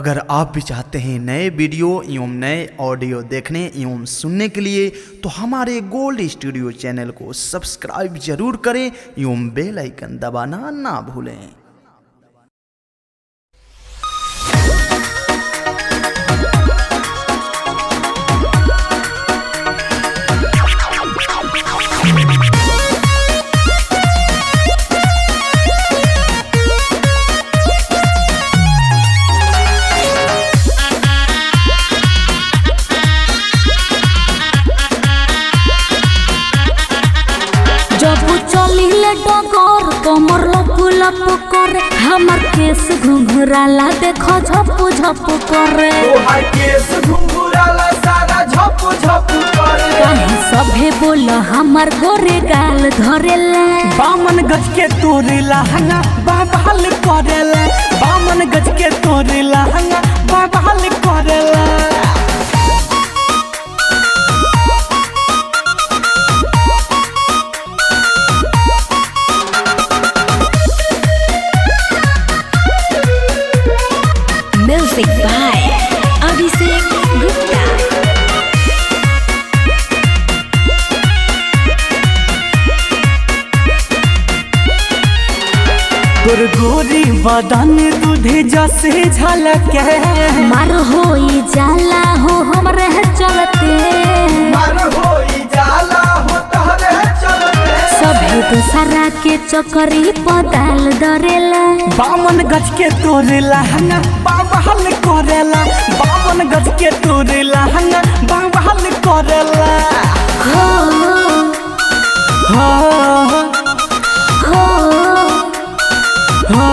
अगर आप भी चाहते हैं नए वीडियो एवं नए ऑडियो देखने एवं सुनने के लिए तो हमारे गोल्ड स्टूडियो चैनल को सब्सक्राइब जरूर करें एवं बेल आइकन दबाना ना भूलें। डगर कमर लप लप करे हमर केस घुंघराला देखो झप झप करे तोहार केस घुंघराला सारा झप झप करे काहे सभे बोल हमर गोरे गाल धरेला बामन गज के तोरे लहंगा बाबाल करेला बामन गज के तोरे लहंगा बाबाल करेला Music by Abhishek Gupta। गोरी बदन दूधे जैसे झलके मार होई जाला हो हमरे चलते मार होई जाला हो तहरे चलते सभे दूसरा के चक्करी पताल डरेला बामन गज के तोरे लहंगा बाबाल करेला बामन गज के तोरे लहंगा बाबाल करेला हो हो हो हो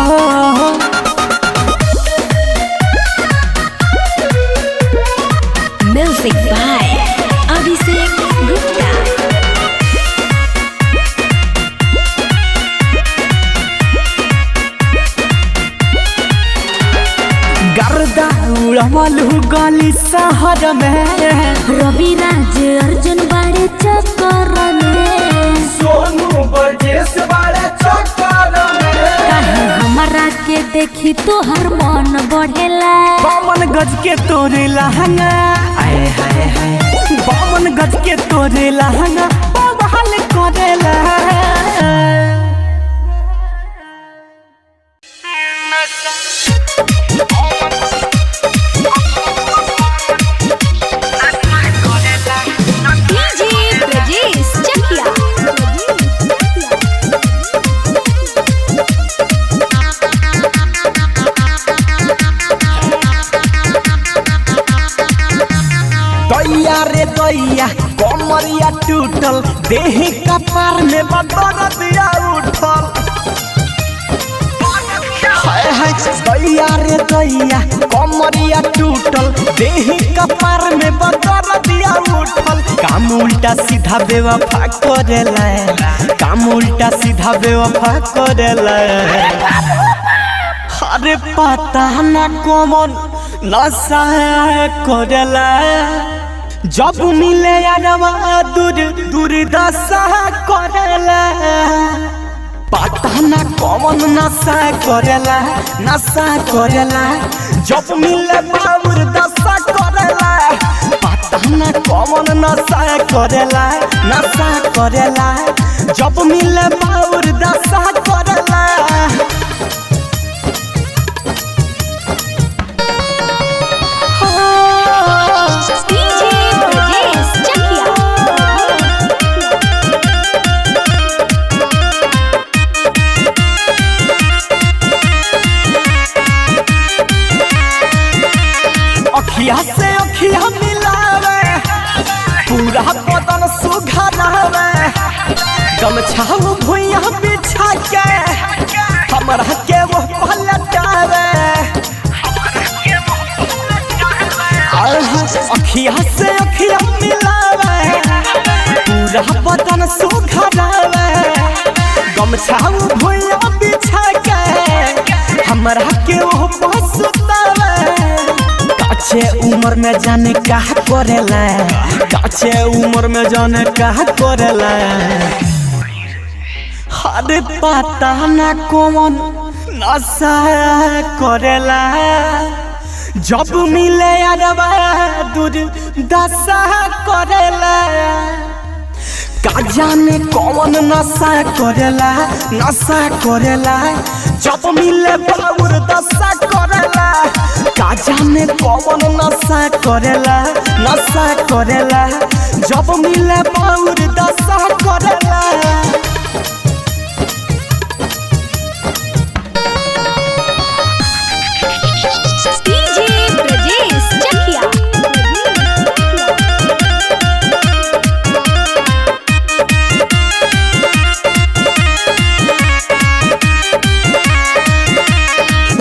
Music by Abhishek Gupta। गर्दा उड़ावलू गली शहर में रवि राज अर्जुन बाड़े चक्कर में सोनू बरजेस बाड़े चक्कर में काहे हमरा के देखी तोहर मन बढ़ेला बामन गज के तोरे लहंगा आए हाय हाय बामन गज के तोरे लहंगा बाबाल करेला दैया रे दैया कमरिया टूटल देह कपार में बदर दिया उठल हाय हाय दैया रे दैया कमरिया टूटल देह कपार में बदर दिया उठल काम उल्टा सीधा बेवफा करेला काम उल्टा सीधा बेवफा करेला अरे पता ना कौन नशा करेला जब मिले यारवा दूर दूर दशा करेला पता ना कौन नशा करेला जब मिले बाबूर दशा करेला पता ना कौन नशा करेला जब मिले बाबूर दशा करेला अखिया से अखिया मिलावे पूरा बदन सुघरावे गमछा भुइया बिछा के हमरा के वो पलटावे अखिया से अखिया मिलावे पूरा बदन सुघरावे गमछा भुइया बिछा के हमरा के वो पसुतावे काचे उम्र में जाने क्या करेला काचे उम्र में जाने क्या करेला अरे पता ना कौन नशा करेला जब मिले अरबा दूर दशा करेला का जाने कौन नशा करेला जब मिले बाबूर दशा करेला का जाने कौन नशा करेला जब मिले बाबूर दशा करेला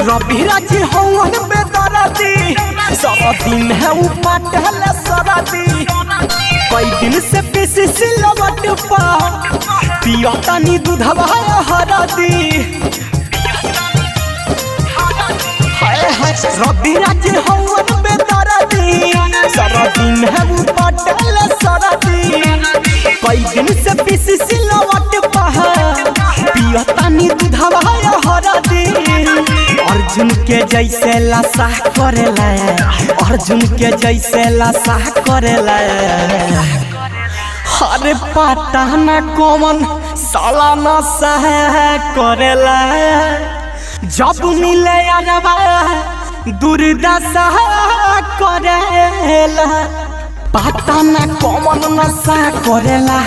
रविराज हवन बेदराती सारा दिन है उपटल सराती कई दिन से पीसी सिलवट पा पिया तनी दूधवा हराती रविराज हवन बेदराती सारा दिन है उपटल सराती कई दिन से पीसी सिलवट पा पिया तनी दूधवा हराती अर्जुन के जैसे लाशा करेला अरे पता न कौन साला नशा करेला जब मिले अरबा दुर्दशा करेला पता न कौन नशा करेला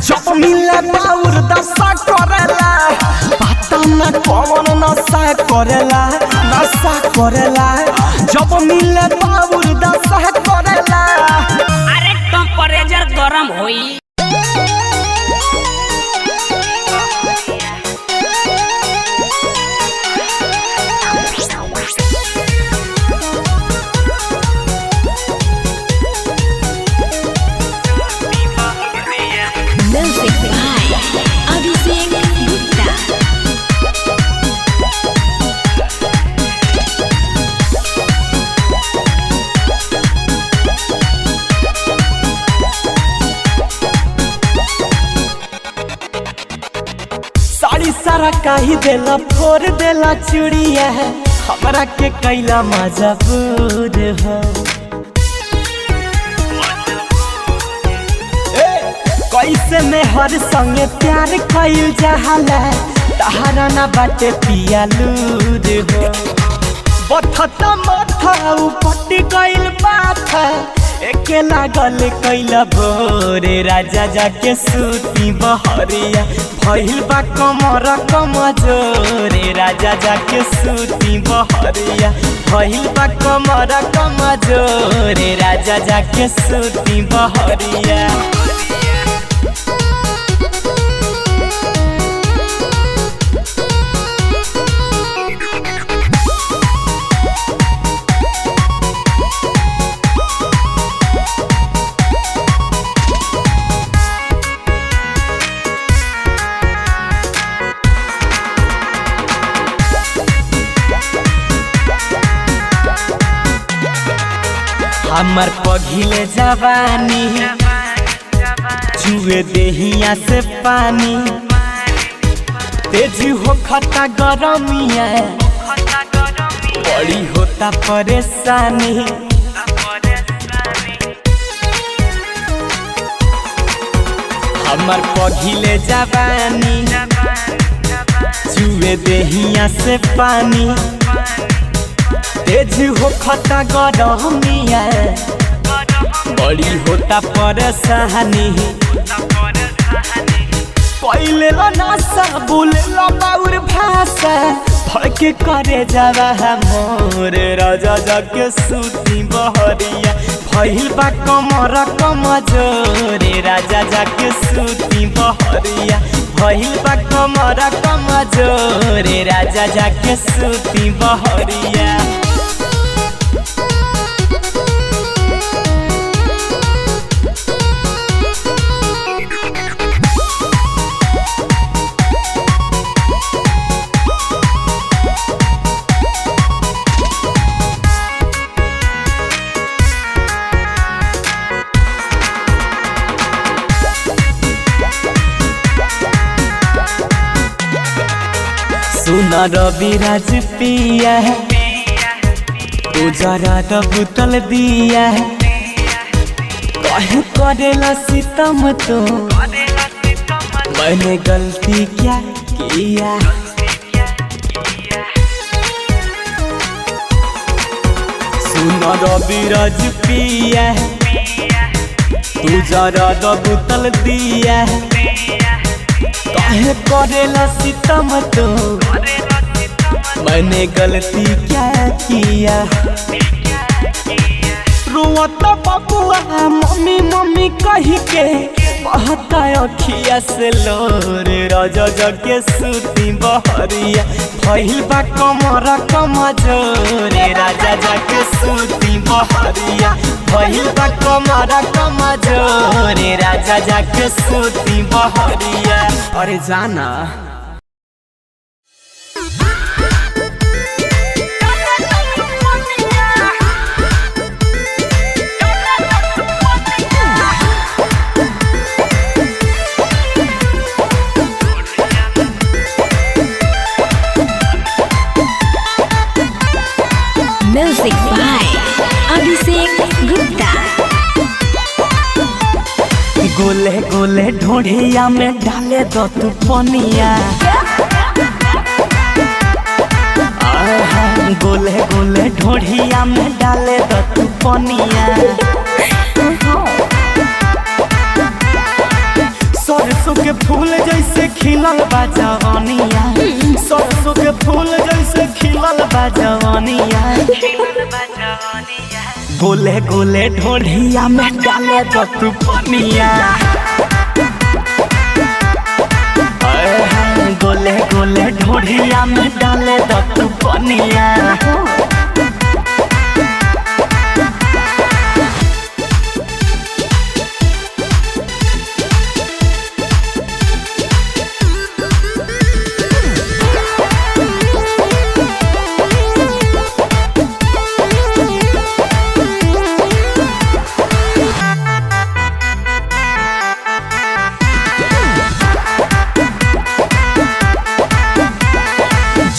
जब मिले बाउर दशा करेला पता न कौन नशा करेला जब मिले बाउर दशा करेला अरे टेम्परेचर गरम होई सारा काही देला फोर देला चूड़िया हमरा के कैला मजबूर हो कैसे में हर संगे प्यार कइल जाला तहरा ना बाटे पिया लूर हो बथता माथा उपट गइल बाथा एके लागल कैला भोरे राजा जाके सूती बहरिया भइल बा कमर कमजोरे राजा जाके सूती बहरिया भइल बा कमर कमजोरे राजा जाके सूती बहरिया हमर पघिले जवानी छुए देहिया से पानी तेज हो खता गरमिया बड़ी होता परेशानी हमर पघिले जवानी छुए देहिया से पानी तेज हो खता गरमिया बड़ी होता परेशानी कैले नशा बोलेला बाउर भाषा धड़के करे जावा मोर राजा जाके सूती बहरिया भइल बा कमर कमजोरे राजा जाके सूती बहरिया भइल बा कमर कमजोरे राजा जाके सूती बहरिया सुना रविराज पिया तू जरा द बुतल दिया कहे करेला सितम तो मैंने गलती क्या किया। सुनो रविराज पिया तू जरा द बुतल दिया कहे करेला सितम तो मैंने गलती क्या किया। रोता बबुआ मम्मी मम्मी कही के बहता अखिया से लोरे राजा जगे सूती बहरिया भइल बा कमरा कमजोरे राजा जगे सूती बहरिया भइल बा कमरा कमजोरे राजा जगे सूती बहरिया। अरे जाना म्यूजिक बाय अभिषेक गुप्ता। गोले गोले ढोढ़िया में डाले दो तू पनिया गोले गोले ढोढ़िया में डाले दो तू पनिया। सरसों के फूल जैसे खिलल बा जवानिया सरसों के फूल जैसे खिलल बा जवानिया। गोले गोले ढोढ़िया में डाले दो तू पनिया गोले गोले ढोढ़िया में डाले दो तू पनिया।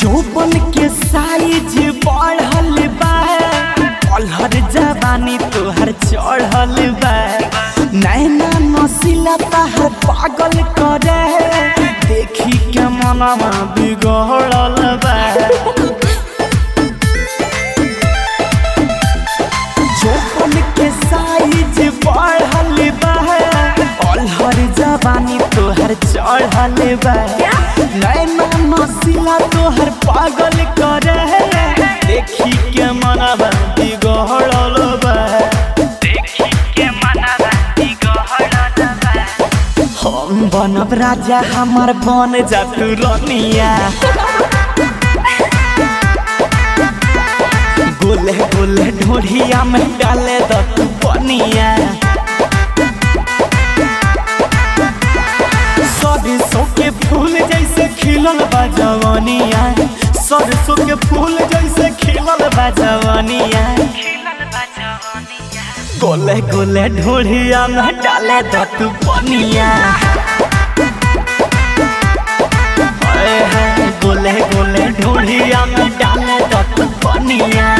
जोबन के साइज बढ़ल बा अलहर जवानी तोहर चढ़ल बा नैना नसीला तहर पागल करे देखी के मनवा बिगड़ल बा। जोबन के साइज बढ़ल बा अलहर जवानी तोहर चढ़ल बा नैना नसीला तोहर पागल करे देखी के मनवा बिगड़ल बा हम बनब राजा हमार बन जा तू रनिया गोले गोले ढोढ़िया में डाले दो तू पनिया। सरसों के फूल जैसे खिलल बा जवानिया सरसों के फूल जैसे खिलल बा जवानिया। गोले गोले ढोढ़िया में डाले दो तू पनिया गोले गोले ढोढ़िया में डाले दो तू पनिया।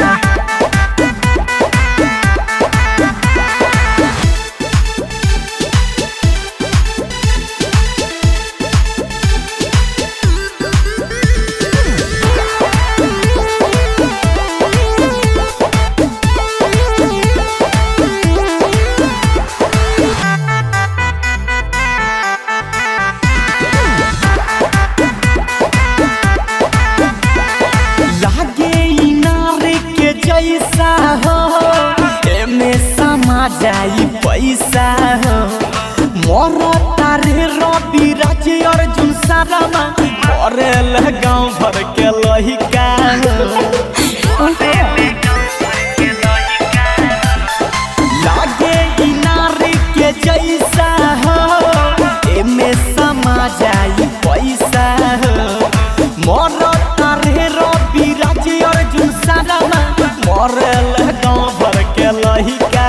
जैसा हो एमे समा जाई पैसा हो मोर तारे रवि राज अर्जुन सारामा करे गाँव भर के लहिका लागे इनारे के जैसा हो एमे समा जाई पैसा हो मोर तारे रवि राज अर्जुन सारामा करे गाँव भर के लहिका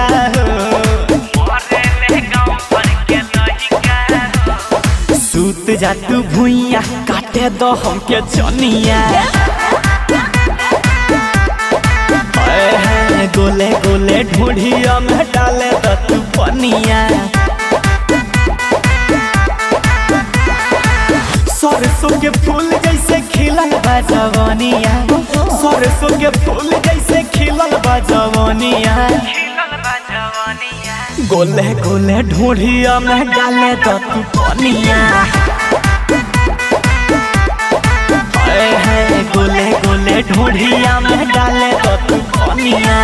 सूत जा तू भुइया काटे दो हमके चनिया ढोढ़िया में डाले तो तू पनिया। सरसों के फूल जैसे खिलल बा जवानिया, सरसों के फूल जैसे खिलल बा जवानिया। गोले गोले ढोढ़िया में डाले तो तू पनिया। गोले गोले ढोढ़िया में डाले तो तू पनिया।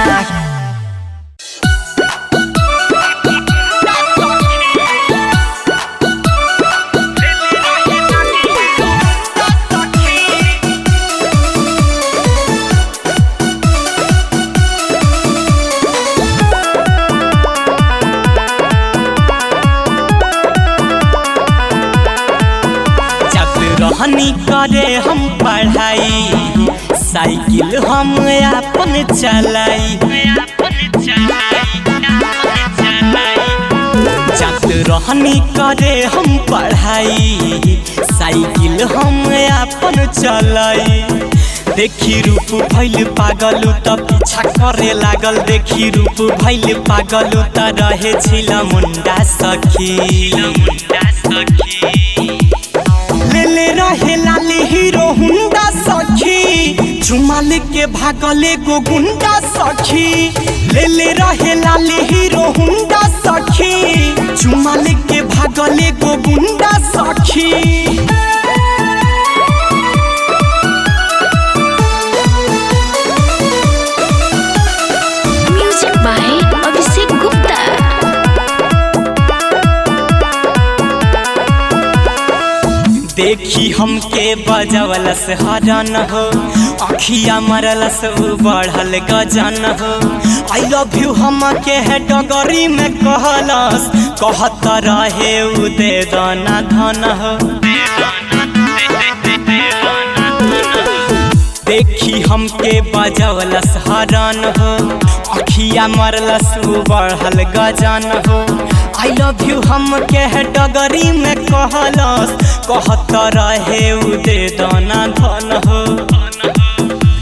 रहनी करे हम पढ़ाई, साइकिल हम अपन चलाई। जब रहनी करे हम पढ़ाई, साइकिल हम अपन चलाई। देखी रूप भइल पागल त पीछा करे लागल, देखी रूप भइल पागल त रहे छिला मुंडा सखी। ले रहे लाली हीरो हुंडा सखी, चुमा लेके भागले गो गुंडा सखी। ले रहे लाली हीरो हुंडा सखी, चुमा लेके भागले गो गुंडा सखी। Music by Abhishek Gupta. देखी हमके बजवलस हरन हो, अखिया मरलस बढ़ल गजन हो। आई लव यू हमके है डगरी में कहलस, कहत रहे उ दे दाना धन हो। देखी हमके बजवलस हरन हो, अखिया मरलस बढ़ल गजन हो। आई लव यू हमके है डगरी में कहलस, कहत रहे उ दे दाना धन हो।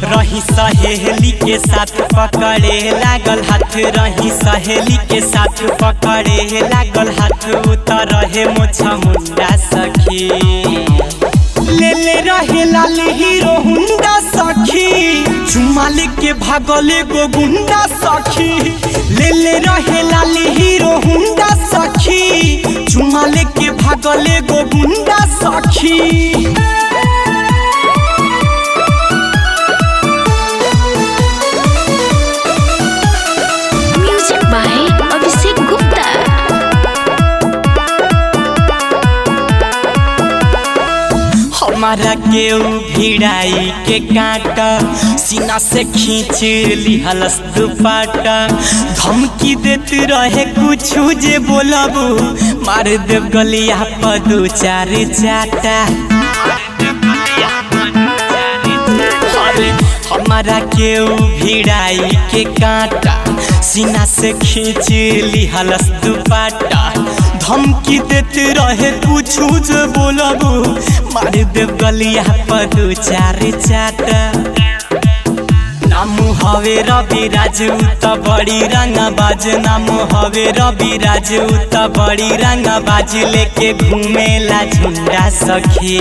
रही सहेली के साथ पकड़े लागल हाथ, रही सहेली के साथ पकड़े लागल हाथ। उतर रहे मोछा मुंडा सखी, ले रहे लाल हीरो हुंडा सखी, चुमा लेके भागले गो गुंडा सखी। ले रहे लाल हीरो हुंडा सखी, चुमा लेके भागले गो गुंडा सखी। Music by Abhishek Gupta. हमारा के भिड़ाई के काटा, सीना से खींच लिहलस दुपट्टा। धमकी देते रहे कुछ जे बोलबू, मार देव गलिया पर दो चार चाटा। हमारा के भिड़ाई के काटा, सीना से खींच लिहलस दुपट्टा। धमकी देते रहे कुछ जे बोलबू, मार देव गलिया पर दो चार चाटा। नाम हवे रवि राजू त बड़ी रंगबाज, नाम हवे रवि राजू त बड़ी रंगबाज। लेके घूमेला झुंडा सखी,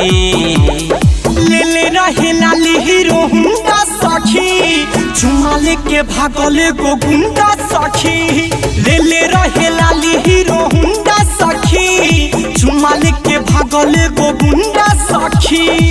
ले रहे लाल हीरो हुंडा सखी, चुमा लेके भागले गो गुंडा सखी। ले रहे लाल हीरो हुंडा सखी, चुमा लेके भागले गो गुंडा सखी।